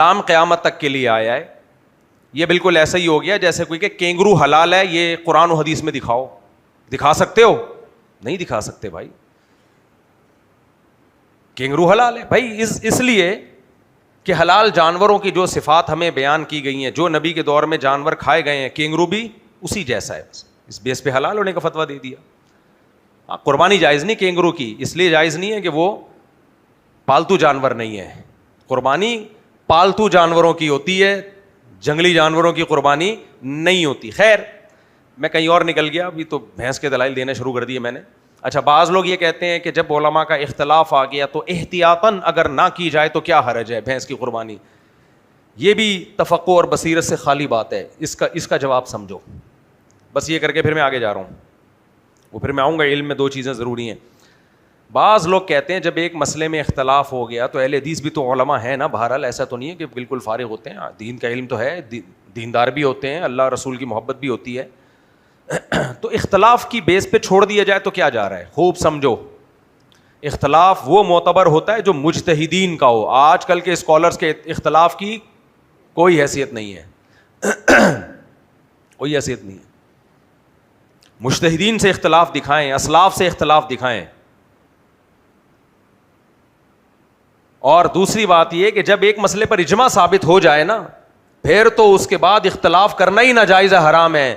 اسلام قیامت تک کے لیے آیا ہے. یہ بالکل ایسا ہی ہو گیا جیسے کوئی کہ کینگرو حلال ہے, یہ قرآن و حدیث میں دکھاؤ. دکھا سکتے ہو؟ نہیں دکھا سکتے بھائی. کینگرو حلال ہے بھائی اس لیے کہ حلال جانوروں کی جو صفات ہمیں بیان کی گئی ہیں, جو نبی کے دور میں جانور کھائے گئے ہیں, کینگرو بھی اسی جیسا ہے, اس بیس پہ حلال ہونے کا فتویٰ دے دیا. قربانی جائز نہیں کینگرو کی, اس لیے جائز نہیں ہے کہ وہ پالتو جانور نہیں ہے. قربانی پالتو جانوروں کی ہوتی ہے, جنگلی جانوروں کی قربانی نہیں ہوتی. خیر میں کہیں اور نکل گیا, ابھی تو بھینس کے دلائل دینے شروع کر دیے میں نے. اچھا, بعض لوگ یہ کہتے ہیں کہ جب علماء کا اختلاف آ گیا تو احتیاطاً اگر نہ کی جائے تو کیا حرج ہے بھینس کی قربانی. یہ بھی تفقع اور بصیرت سے خالی بات ہے. اس کا جواب سمجھو. بس یہ کر کے پھر میں آگے جا رہا ہوں, وہ پھر میں آؤں گا. علم میں دو چیزیں ضروری ہیں. بعض لوگ کہتے ہیں جب ایک مسئلے میں اختلاف ہو گیا تو اہل حدیث بھی تو علماء ہیں نا, بہرحال ایسا تو نہیں ہے کہ بالکل فارغ ہوتے ہیں, دین کا علم تو ہے, دیندار بھی ہوتے ہیں, اللہ رسول کی محبت بھی ہوتی ہے. تو اختلاف کی بیس پہ چھوڑ دیا جائے تو کیا جا رہا ہے؟ خوب سمجھو, اختلاف وہ معتبر ہوتا ہے جو مجتہدین کا ہو. آج کل کے اسکالرس کے اختلاف کی کوئی حیثیت نہیں ہے, کوئی حیثیت نہیں ہے. مجتہدین سے اختلاف دکھائیں, اسلاف سے اختلاف دکھائیں. اور دوسری بات یہ کہ جب ایک مسئلے پر اجماع ثابت ہو جائے نا, پھر تو اس کے بعد اختلاف کرنا ہی ناجائز ہے, حرام ہے.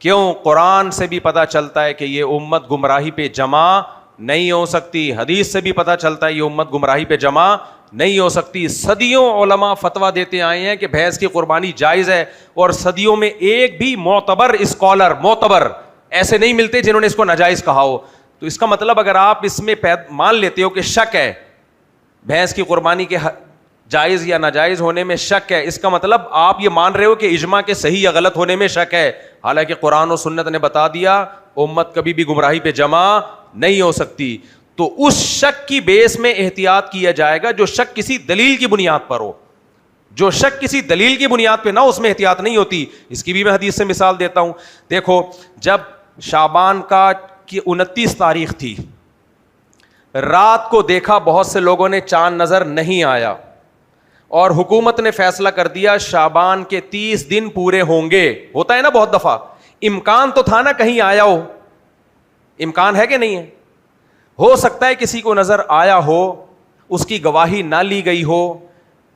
کیوں؟ قرآن سے بھی پتہ چلتا ہے کہ یہ امت گمراہی پہ جمع نہیں ہو سکتی, حدیث سے بھی پتہ چلتا ہے یہ امت گمراہی پہ جمع نہیں ہو سکتی. صدیوں علماء فتویٰ دیتے آئے ہیں کہ بھینس کی قربانی جائز ہے, اور صدیوں میں ایک بھی معتبر اسکالر معتبر ایسے نہیں ملتے جنہوں نے اس کو ناجائز کہا ہو. تو اس کا مطلب اگر آپ اس میں مان لیتے ہو کہ شک ہے, بھینس کی قربانی کے جائز یا ناجائز ہونے میں شک ہے, اس کا مطلب آپ یہ مان رہے ہو کہ اجماع کے صحیح یا غلط ہونے میں شک ہے, حالانکہ قرآن و سنت نے بتا دیا امت کبھی بھی گمراہی پہ جمع نہیں ہو سکتی. تو اس شک کی بیس میں احتیاط کیا جائے گا جو شک کسی دلیل کی بنیاد پر ہو. جو شک کسی دلیل کی بنیاد پہ نہ ہو اس میں احتیاط نہیں ہوتی. اس کی بھی میں حدیث سے مثال دیتا ہوں. دیکھو, جب شعبان کی 29 تاریخ تھی, رات کو دیکھا بہت سے لوگوں نے چاند نظر نہیں آیا, اور حکومت نے فیصلہ کر دیا شعبان کے 30 دن پورے ہوں گے. ہوتا ہے نا بہت دفعہ, امکان تو تھا نا کہیں آیا ہو, امکان ہے کہ نہیں ہے؟ ہو سکتا ہے کسی کو نظر آیا ہو, اس کی گواہی نہ لی گئی ہو,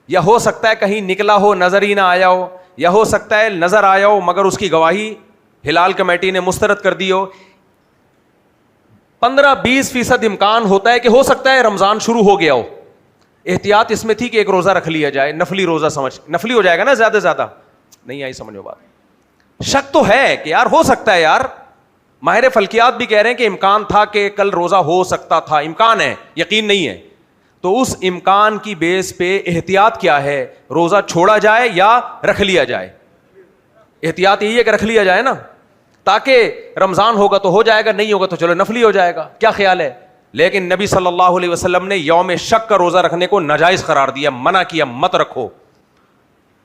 یا ہو سکتا ہے کہیں نکلا ہو نظر ہی نہ آیا ہو, یا ہو سکتا ہے نظر آیا ہو مگر اس کی گواہی ہلال کمیٹی نے مسترد کر دی ہو. 15-20% امکان ہوتا ہے کہ ہو سکتا ہے رمضان شروع ہو گیا ہو. احتیاط اس میں تھی کہ ایک روزہ رکھ لیا جائے, نفلی روزہ سمجھ, نفلی ہو جائے گا نا زیادہ سے زیادہ. نہیں آئی سمجھو بات؟ شک تو ہے کہ یار ہو سکتا ہے, یار ماہر فلکیات بھی کہہ رہے ہیں کہ امکان تھا کہ کل روزہ ہو سکتا تھا, امکان ہے, یقین نہیں ہے. تو اس امکان کی بیس پہ احتیاط کیا ہے؟ روزہ چھوڑا جائے یا رکھ لیا جائے؟ احتیاط یہی ہے کہ رکھ لیا جائے نا, تاکہ رمضان ہوگا تو ہو جائے گا, نہیں ہوگا تو چلو نفلی ہو جائے گا. کیا خیال ہے؟ لیکن نبی صلی اللہ علیہ وسلم نے یوم شک کا روزہ رکھنے کو ناجائز قرار دیا, منع کیا, مت رکھو.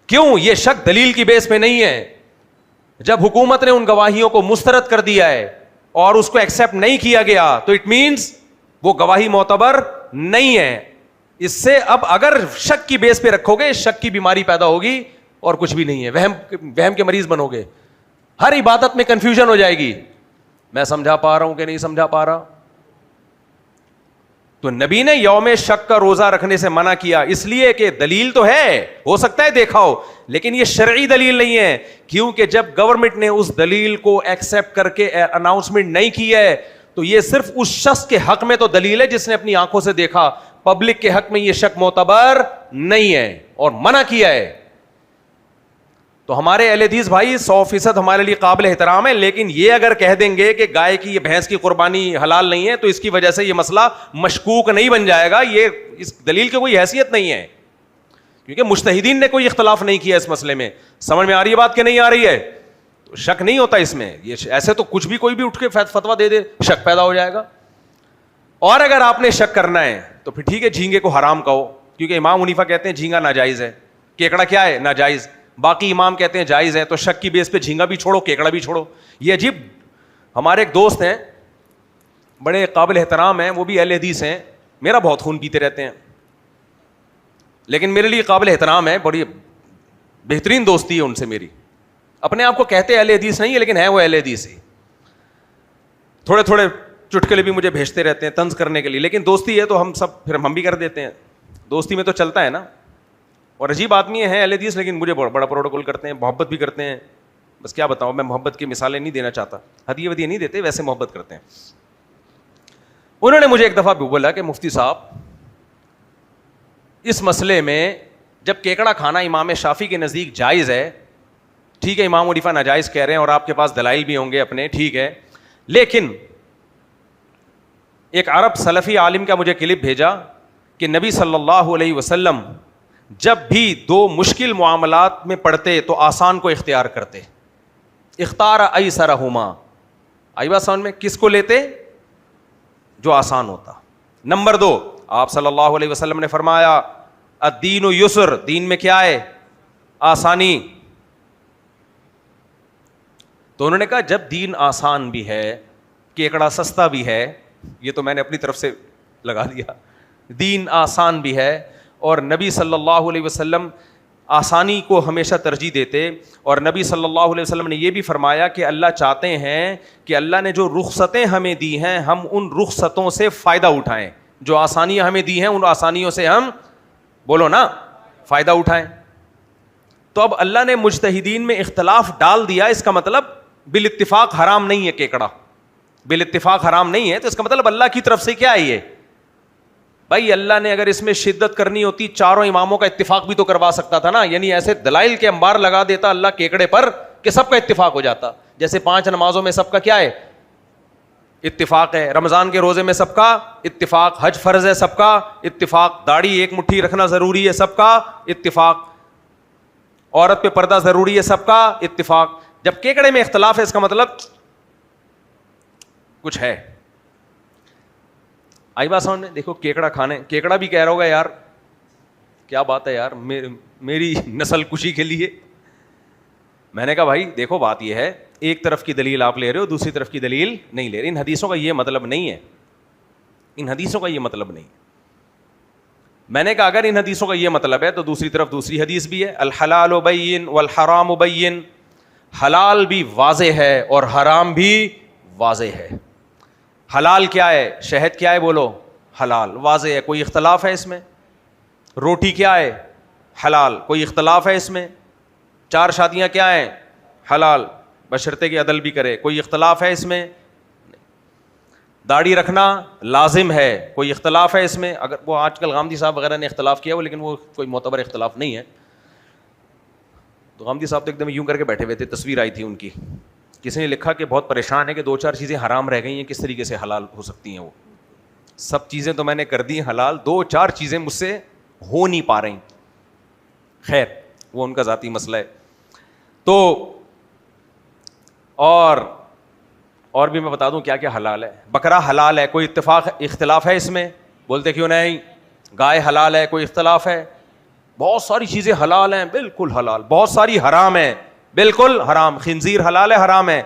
کیوں؟ یہ شک دلیل کی بیس پہ نہیں ہے. جب حکومت نے ان گواہیوں کو مسترد کر دیا ہے اور اس کو ایکسیپٹ نہیں کیا گیا تو اٹ مینس وہ گواہی معتبر نہیں ہے. اس سے اب اگر شک کی بیس پہ رکھو گے, شک کی بیماری پیدا ہوگی اور کچھ بھی نہیں ہے, وہم کے مریض بنو گے, ہر عبادت میں کنفیوژن ہو جائے گی. میں سمجھا پا رہا ہوں کہ نہیں سمجھا پا رہا؟ تو نبی نے یوم شک کا روزہ رکھنے سے منع کیا اس لیے کہ دلیل تو ہے, ہو سکتا ہے دیکھا ہو, لیکن یہ شرعی دلیل نہیں ہے. کیونکہ جب گورنمنٹ نے اس دلیل کو ایکسیپٹ کر کے اناؤنسمنٹ نہیں کی ہے تو یہ صرف اس شخص کے حق میں تو دلیل ہے جس نے اپنی آنکھوں سے دیکھا, پبلک کے حق میں یہ شک معتبر نہیں ہے اور منع کیا ہے. تو ہمارے اہل حدیث بھائی 100% ہمارے لیے قابل احترام ہے, لیکن یہ اگر کہہ دیں گے کہ گائے کی, یہ بھینس کی قربانی حلال نہیں ہے تو اس کی وجہ سے یہ مسئلہ مشکوک نہیں بن جائے گا. یہ اس دلیل کی کوئی حیثیت نہیں ہے, کیونکہ مجتہدین نے کوئی اختلاف نہیں کیا اس مسئلے میں. سمجھ میں آ رہی ہے بات کہ نہیں آ رہی ہے؟ تو شک نہیں ہوتا اس میں. یہ ایسے تو کچھ بھی کوئی بھی اٹھ کے فتویٰ دے دے, شک پیدا ہو جائے گا. اور اگر آپ نے شک کرنا ہے تو پھر ٹھیک ہے, جھینگے کو حرام کہو, کیونکہ امام حنیفہ کہتے ہیں جھینگا ناجائز ہے, کیکڑا کیا ہے؟ ناجائز. باقی امام کہتے ہیں جائز ہے, تو شک کی بیس پہ جھینگا بھی چھوڑو, کیکڑا بھی چھوڑو. یہ عجیب. ہمارے ایک دوست ہیں, بڑے قابل احترام ہیں, وہ بھی اہل حدیث ہیں, میرا بہت خون پیتے رہتے ہیں. لیکن میرے لیے قابل احترام ہے, بڑی بہترین دوستی ہے ان سے میری. اپنے آپ کو کہتے اہل حدیث نہیں ہے لیکن ہے وہ اہل حدیث ہی. تھوڑے تھوڑے چٹکلے بھی مجھے بھیجتے رہتے ہیں طنز کرنے کے لیے, لیکن دوستی ہے تو ہم سب پھر ہم بھی کر دیتے ہیں. دوستی میں تو چلتا ہے نا. اور عجیب آدمی ہیں اہل حدیث لیکن مجھے بڑا پروٹوکول کرتے ہیں, محبت بھی کرتے ہیں. بس کیا بتاؤں, میں محبت کی مثالیں نہیں دینا چاہتا, ہدیے ودیے نہیں دیتے, ویسے محبت کرتے ہیں. انہوں نے مجھے ایک دفعہ بھی بولا کہ مفتی صاحب اس مسئلے میں جب کیکڑا کھانا امام شافعی کے نزدیک جائز ہے, ٹھیک ہے امام حنیفہ ناجائز کہہ رہے ہیں اور آپ کے پاس دلائل بھی ہوں گے اپنے, ٹھیک ہے, لیکن ایک عرب سلفی عالم کا مجھے کلپ بھیجا کہ نبی صلی اللہ علیہ وسلم جب بھی دو مشکل معاملات میں پڑتے تو آسان کو اختیار کرتے. اختار ایسرہما, آئی بات سمجھ میں, کس کو لیتے؟ جو آسان ہوتا. نمبر 2, آپ صلی اللہ علیہ وسلم نے فرمایا الدین یسر, دین میں کیا ہے؟ آسانی. تو انہوں نے کہا جب دین آسان بھی ہے, کیکڑا سستا بھی ہے, یہ تو میں نے اپنی طرف سے لگا دیا, دین آسان بھی ہے, اور نبی صلی اللہ علیہ وسلم آسانی کو ہمیشہ ترجیح دیتے, اور نبی صلی اللہ علیہ وسلم نے یہ بھی فرمایا کہ اللہ چاہتے ہیں کہ اللہ نے جو رخصتیں ہمیں دی ہیں ہم ان رخصتوں سے فائدہ اٹھائیں, جو آسانیاں ہمیں دی ہیں ان آسانیوں سے ہم, بولو نا, فائدہ اٹھائیں. تو اب اللہ نے مجتہدین میں اختلاف ڈال دیا, اس کا مطلب بالاتفاق حرام نہیں ہے کیکڑا, بالاتفاق حرام نہیں ہے, تو اس کا مطلب اللہ کی طرف سے کیا ہے یہ بھائی, اللہ نے اگر اس میں شدت کرنی ہوتی چاروں اماموں کا اتفاق بھی تو کروا سکتا تھا نا, یعنی ایسے دلائل کے انبار لگا دیتا اللہ کیکڑے پر کہ سب کا اتفاق ہو جاتا. جیسے 5 نمازوں میں سب کا کیا ہے؟ اتفاق ہے. رمضان کے روزے میں سب کا اتفاق, حج فرض ہے سب کا اتفاق, داڑھی 1 مٹھی رکھنا ضروری ہے سب کا اتفاق, عورت پہ پردہ ضروری ہے سب کا اتفاق. جب کیکڑے میں اختلاف ہے اس کا مطلب کچھ ہے. آئی بات سمجھ میں؟ دیکھو کیکڑا کھانے, کیکڑا بھی کہہ رہا ہوگا یار کیا بات ہے یار میری نسل کشی کے لیے. میں نے کہا بھائی دیکھو بات یہ ہے, ایک طرف کی دلیل آپ لے رہے ہو, دوسری طرف کی دلیل نہیں لے رہے. ان حدیثوں کا یہ مطلب نہیں ہے, ان حدیثوں کا یہ مطلب نہیں. میں نے کہا اگر ان حدیثوں کا یہ مطلب ہے تو دوسری طرف دوسری حدیث بھی ہے, الحلال بین والحرام بین, حلال بھی واضح ہے اور حرام بھی واضح ہے. حلال کیا ہے؟ شہد کیا ہے؟ بولو حلال, واضح ہے, کوئی اختلاف ہے اس میں. روٹی کیا ہے؟ حلال, کوئی اختلاف ہے اس میں. 4 شادیاں کیا ہیں؟ حلال, بشرطے کہ عدل بھی کرے, کوئی اختلاف ہے اس میں. داڑھی رکھنا لازم ہے, کوئی اختلاف ہے اس میں. اگر وہ آج کل غامدی صاحب وغیرہ نے اختلاف کیا وہ, لیکن وہ کوئی معتبر اختلاف نہیں ہے. تو غامدی صاحب تو ایک دم یوں کر کے بیٹھے ہوئے تھے, تصویر آئی تھی ان کی, کسی نے لکھا کہ بہت پریشان ہے کہ 2-4 چیزیں حرام رہ گئی ہیں, کس طریقے سے حلال ہو سکتی ہیں. وہ سب چیزیں تو میں نے کر دی حلال, 2-4 چیزیں مجھ سے ہو نہیں پا رہی. خیر وہ ان کا ذاتی مسئلہ ہے. تو اور بھی میں بتا دوں کیا کیا حلال ہے. بکرا حلال ہے, کوئی اختلاف ہے اس میں؟ بولتے کیوں نہیں. گائے حلال ہے, کوئی اختلاف ہے؟ بہت ساری چیزیں حلال ہیں, بالکل حلال. بہت ساری حرام ہیں, بالکل حرام. خنزیر حلال ہے, حرام ہے,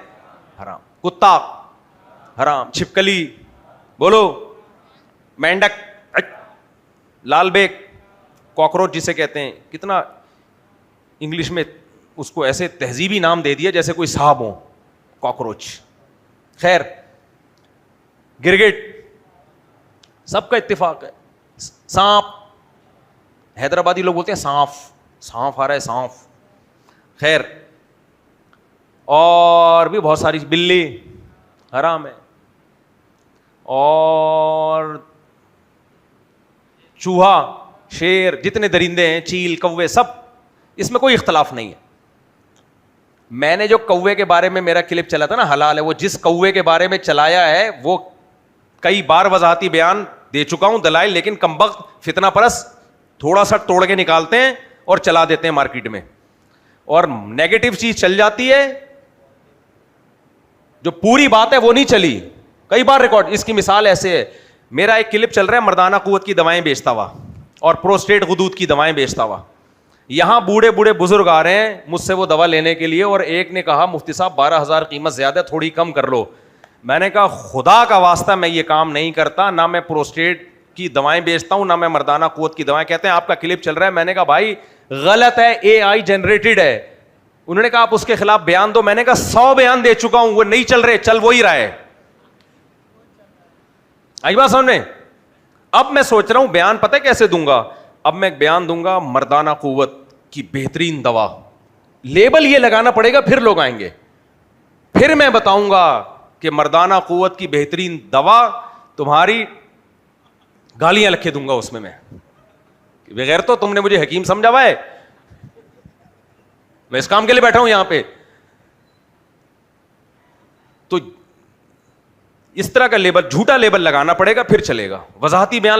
حرام. کتا حرام. چھپکلی بولو, مینڈک, لال بیک, کاکروچ جسے کہتے ہیں, کتنا انگلش میں اس کو ایسے تہذیبی نام دے دیا جیسے کوئی صاحب ہو, کاکروچ. خیر گرگٹ سب کا اتفاق ہے. سانپ, حیدرآبادی لوگ بولتے ہیں سانف, سانف آ رہا ہے سانف. خیر اور بھی بہت ساری, بلی حرام ہے, اور چوہا, شیر, جتنے درندے ہیں, چیل, کوے, سب اس میں کوئی اختلاف نہیں ہے. میں نے جو کوے کے بارے میں میرا کلپ چلا تھا نا حلال ہے, وہ جس کوے کے بارے میں چلایا ہے وہ کئی بار وضاحتی بیان دے چکا ہوں, دلائل, لیکن کمبخت فتنہ پرس تھوڑا سا توڑ کے نکالتے ہیں اور چلا دیتے ہیں مارکیٹ میں, اور نیگیٹو چیز چل جاتی ہے, جو پوری بات ہے وہ نہیں چلی. کئی بار ریکارڈ, اس کی مثال ایسے ہے, میرا ایک کلپ چل رہا ہے مردانہ قوت کی دوائیں بیچتا ہوا اور پروسٹیٹ غدود کی دوائیں بیچتا ہوا. یہاں بوڑھے بوڑھے بزرگ آ رہے ہیں مجھ سے وہ دوا لینے کے لیے, اور ایک نے کہا مفتی صاحب 12,000 قیمت زیادہ, تھوڑی کم کر لو. میں نے کہا خدا کا واسطہ میں یہ کام نہیں کرتا, نہ میں پروسٹیٹ کی دوائیں بیچتا ہوں نہ میں مردانہ قوت کی دوائیں. کہتے ہیں آپ کا کلپ چل رہا ہے. میں نے کہا بھائی غلط ہے, اے آئی جنریٹڈ ہے. انہوں نے کہا آپ اس کے خلاف بیان دو. میں نے کہا 100 بیان دے چکا ہوں, وہ نہیں چل رہے, چل وہی رہا ہے. آئی بات سمجھ میں؟ اب میں سوچ رہا ہوں بیان پتہ کیسے دوں گا. اب میں ایک بیان دوں گا مردانہ قوت کی بہترین دوا, لیبل یہ لگانا پڑے گا, پھر لوگ آئیں گے. پھر میں بتاؤں گا کہ مردانہ قوت کی بہترین دوا, تمہاری گالیاں لکھے دوں گا اس میں. بغیر تو تم نے مجھے حکیم سمجھا ہوا ہے, میں اس کام کے لیے بیٹھا ہوں یہاں پہ. تو اس طرح کا لیبل, جھوٹا لیبل لگانا پڑے گا, پھر چلے گا. وضاحتی بیان